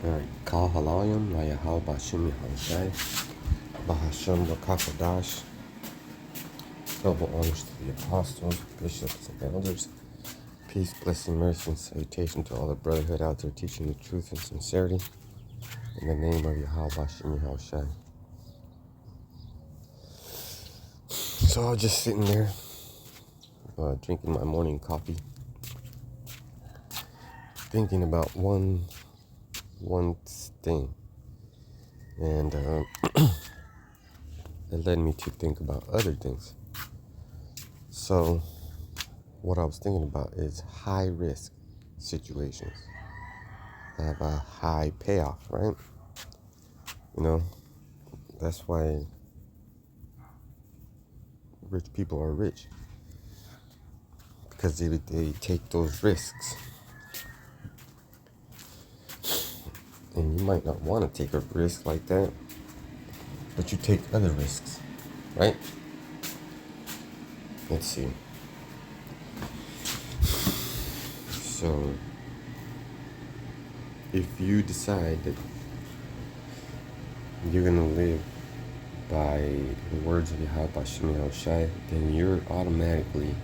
Alright, Kal Halayim, Layahal Bashim Yahushai, Bahasham Rakakadash, double honors to the apostles, bishops, and elders. Peace, blessing, mercy, and salutation to all the brotherhood out there teaching the truth and sincerity. In the name of Yahweh Bashim Yahushai. So I was just sitting there, drinking my morning coffee, thinking about one thing. And it led me to think about other things. So what I was thinking about is high risk situations have a high payoff, right? You know, that's why rich people are rich, because they take those risks. And you might not want to take a risk like that, but you take other risks, right? Let's see. So if you decide that you're going to live by the words of Yahweh Bashim Yahushai, then you're automatically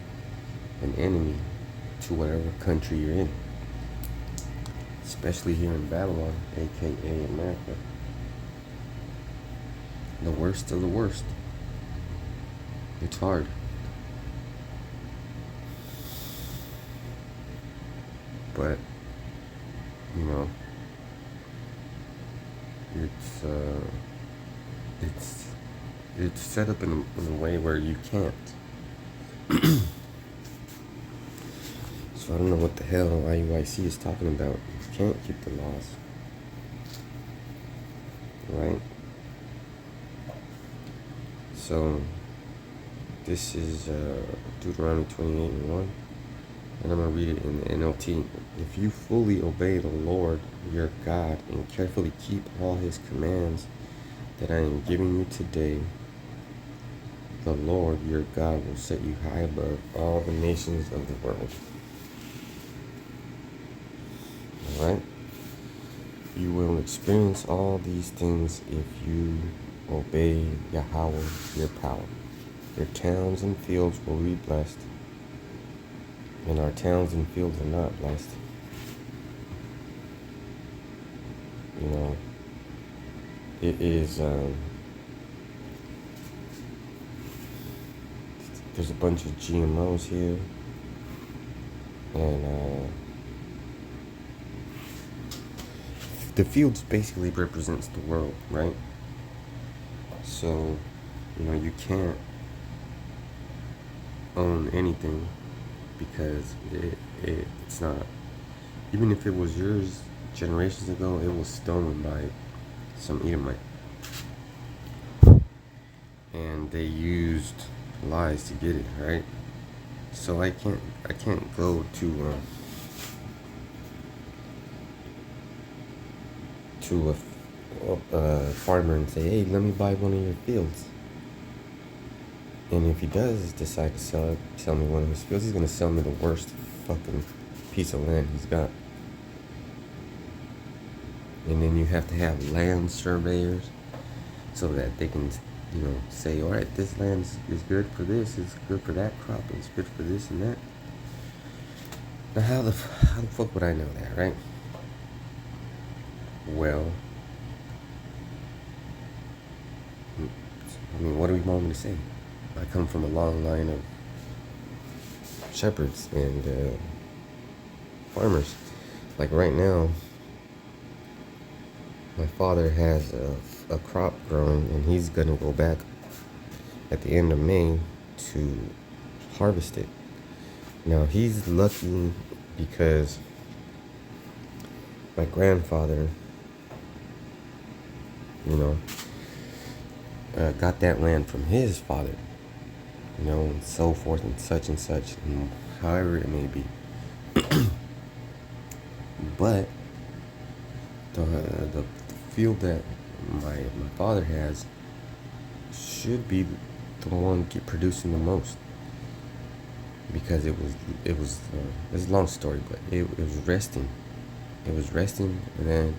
an enemy to whatever country you're in. Especially here in Babylon, aka America. The worst of the worst. It's hard. But, you know, it's set up in a way where you can't. So I don't know what the hell IUIC is talking about. You can't keep the laws, right? So this is Deuteronomy 28:1, and I'm going to read it in the NLT. If you fully obey the Lord your God and carefully keep all his commands that I am giving you today, the Lord your God will set you high above all the nations of the world. Alright? You will experience all these things if you obey Yahweh your power. Your towns and fields will be blessed, and our towns and fields are not blessed. You know, it is, there's a bunch of GMOs here, and the fields basically represents the world, right? So, you know, you can't own anything because it's not, even if it was yours generations ago, it was stolen by some Edomite, and they used lies to get it, right? So I can't go to a farmer and say, hey, let me buy one of your fields. And if he does decide to sell me one of his fields, he's gonna sell me the worst fucking piece of land he's got. And then you have to have land surveyors so that they can, you know, say, all right, this land is good for this, it's good for that crop, it's good for this and that. Now how the fuck would I know that, right? Well, I mean, what do we want me to say? I come from a long line of shepherds and farmers. Like right now, my father has a crop growing, and he's gonna go back at the end of May to harvest it. Now he's lucky because my grandfather, you know, got that land from his father, you know, and so forth and such, and however it may be. But the field that my father has should be the one producing the most, because it was it's a long story, but it was resting, and then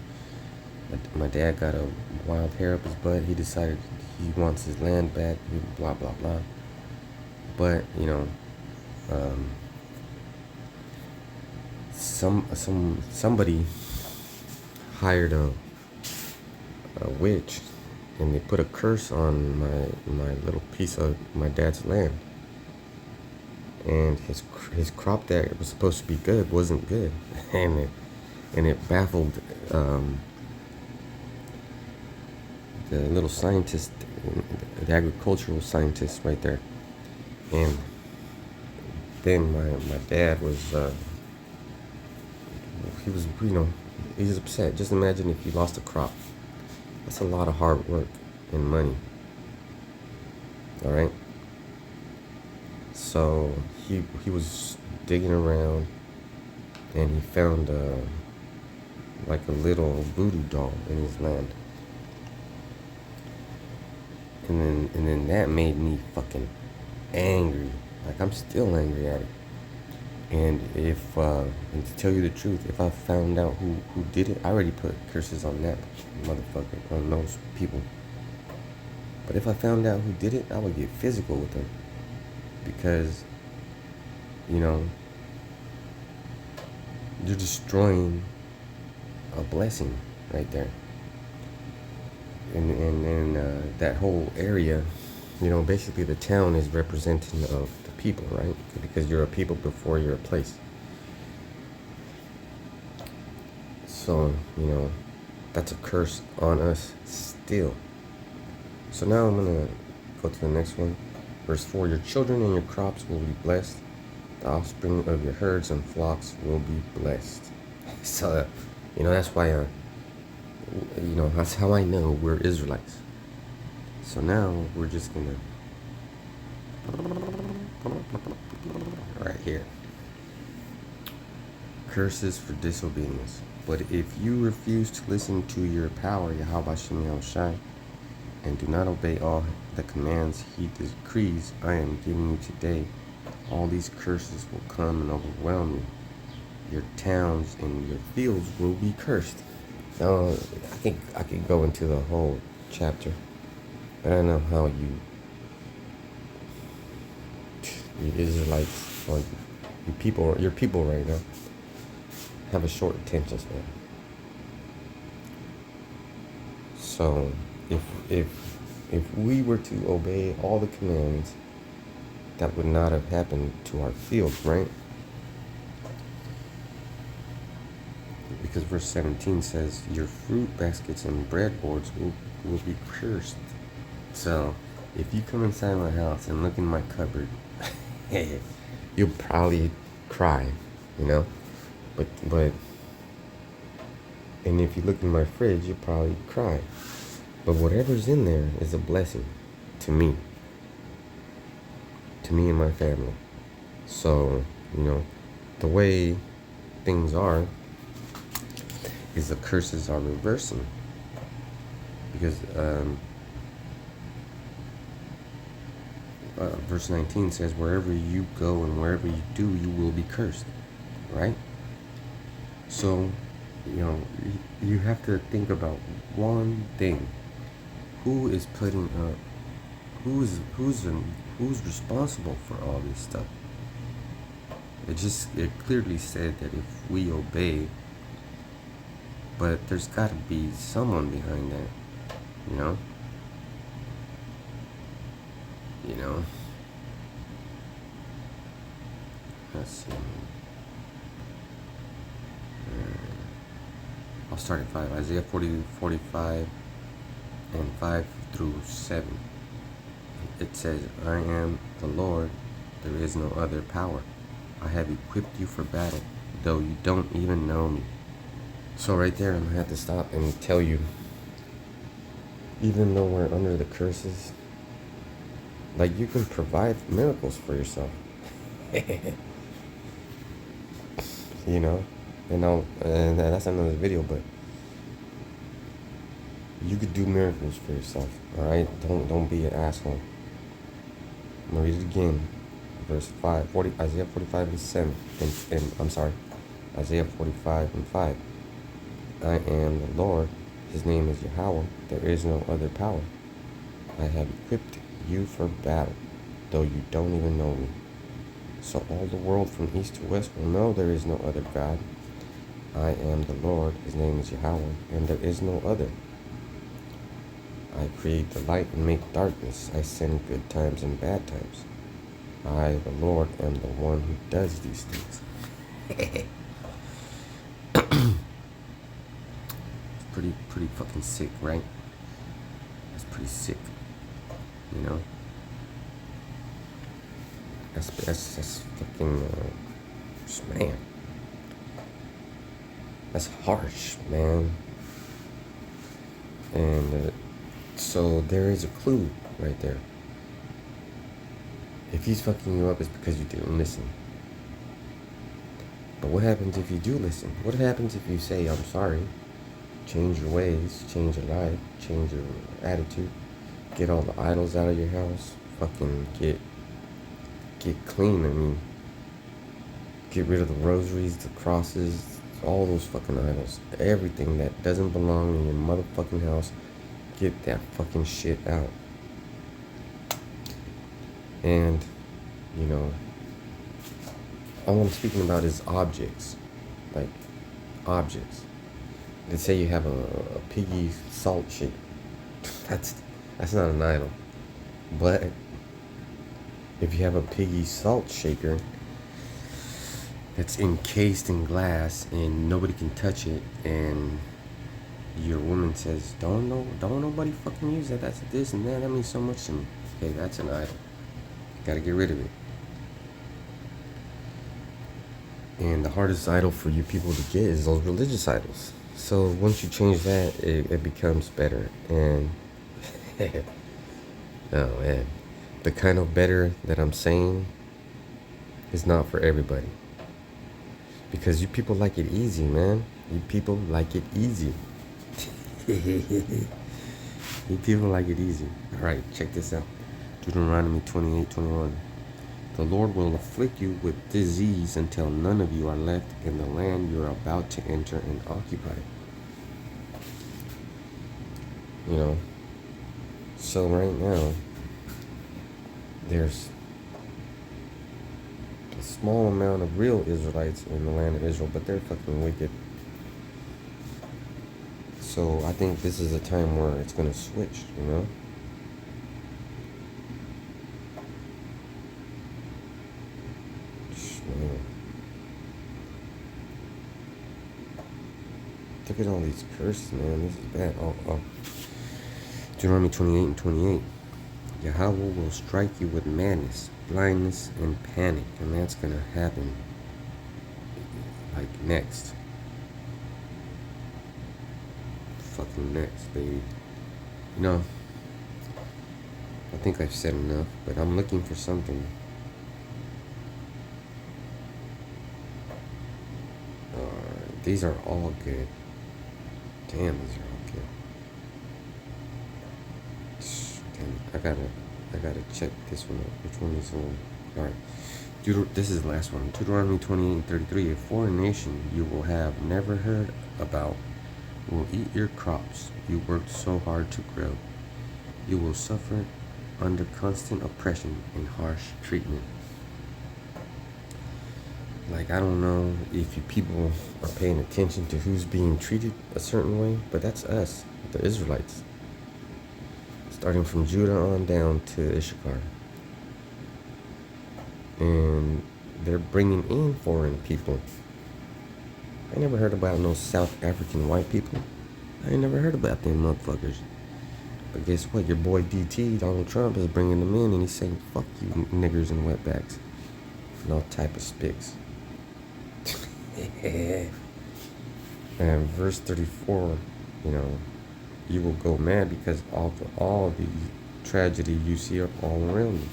My dad got a wild hair up his butt. He decided he wants his land back. Blah blah blah. But um, somebody hired a witch, and they put a curse on my little piece of my dad's land, and his crop that was supposed to be good wasn't good, and it baffled the little scientist, the agricultural scientist right there. And then my dad was he was he was upset. Just imagine if you lost a crop. That's a lot of hard work and money. All right. So he was digging around, and he found like a little voodoo doll in his land. And then that made me fucking angry. Like, I'm still angry at it. And and to tell you the truth, if I found out who did it, I already put curses on that motherfucker, on those people. But if I found out who did it, I would get physical with them. Because, you're destroying a blessing right there. And that whole area, basically the town is representing of the people, right? Because you're a people before you're a place. So, that's a curse on us still. So now I'm going to go to the next one. Verse 4, your children and your crops will be blessed. The offspring of your herds and flocks will be blessed. So, that's why, that's how I know we're Israelites. So now we're just going to, right here. Curses for disobedience. But if you refuse to listen to your power, Yahweh Shem Yahushai, and do not obey all the commands he decrees I am giving you today, all these curses will come and overwhelm you. Your towns and your fields will be cursed. Now, I could go into the whole chapter, but I know how you Israelites, or your people right now, have a short attention span. So if we were to obey all the commands, that would not have happened to our fields, right? Because verse 17 says, your fruit baskets and breadboards will be cursed. So if you come inside my house and look in my cupboard, you'll probably cry, but and if you look in my fridge, you'll probably cry. But whatever's in there is a blessing to me and my family. So, the way things are is the curses are reversing. Because verse 19 says, wherever you go and wherever you do, you will be cursed, right? So, you have to think about one thing. Who is putting up, who's responsible for all this stuff? It clearly said that if we obey, but there's got to be someone behind that, Let's see. I'll start at 5. Isaiah 45 and 5 through 7. It says, I am the Lord, there is no other power. I have equipped you for battle, though you don't even know me. So right there, I'm going to have to stop and tell you, even though we're under the curses, like, you can provide miracles for yourself. And that's another video, but you could do miracles for yourself, all right? Don't be an asshole. I'm going to read it again. Verse 5, Isaiah 45 and 7, and I'm sorry, Isaiah 45 and 5. I am the Lord, his name is Yahweh, there is no other power. I have equipped you for battle, though you don't even know me. So all the world from east to west will know there is no other God. I am the Lord, his name is Yahweh, and there is no other. I create the light and make darkness. I send good times and bad times. I, the Lord, am the one who does these things. Pretty fucking sick, right? That's pretty sick, you know? That's fucking, man. That's harsh, man. And so there is a clue right there. If he's fucking you up, it's because you didn't listen. But what happens if you do listen? What happens if you say, I'm sorry, change your ways, change your life, change your attitude, get all the idols out of your house, fucking get clean, I mean, get rid of the rosaries, the crosses, all those fucking idols, everything that doesn't belong in your motherfucking house, get that fucking shit out. And, you know, all I'm speaking about is objects, like objects. Let's say you have a piggy salt shaker. That's not an idol. But if you have a piggy salt shaker that's encased in glass and nobody can touch it, and your woman says, don't nobody fucking use that, that's this and that means so much to me. Okay, that's an idol. Gotta get rid of it. And the hardest idol for you people to get is those religious idols. So once you change that, it becomes better. And oh man, the kind of better that I'm saying is not for everybody. Because you people like it easy, man. You people like it easy. You people like it easy. Alright, check this out. Deuteronomy 28:21. The Lord will afflict you with disease until none of you are left in the land you are about to enter and occupy. You know, so right now, there's a small amount of real Israelites in the land of Israel, but they're fucking wicked. So I think this is a time where it's going to switch, you know? Man. Look at all these curses, man. This is bad. Oh. Deuteronomy 28:28. Yahweh will strike you with madness, blindness, and panic. And that's going to happen, like, next. Fucking next, baby. You know, I think I've said enough, but I'm looking for something. These are all good. Damn, these are all good. Damn, I gotta check this one out. Which one is the one? Alright. This is the last one. Deuteronomy 28:33. A foreign nation you will have never heard about will eat your crops you worked so hard to grow. You will suffer under constant oppression and harsh treatment. Like, I don't know if you people are paying attention to who's being treated a certain way, but that's us, the Israelites. Starting from Judah on down to Issachar. And they're bringing in foreign people. I never heard about no South African white people. I ain't never heard about them motherfuckers. But guess what? Your boy DT, Donald Trump, is bringing them in, and he's saying, fuck you niggers and wetbacks. And all type of spics. And verse 34, you know, you will go mad because all the tragedy you see are all around you.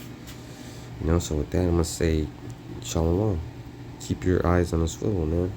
You know, so with that, I'm going to say, shalom. Keep your eyes on the swivel, man.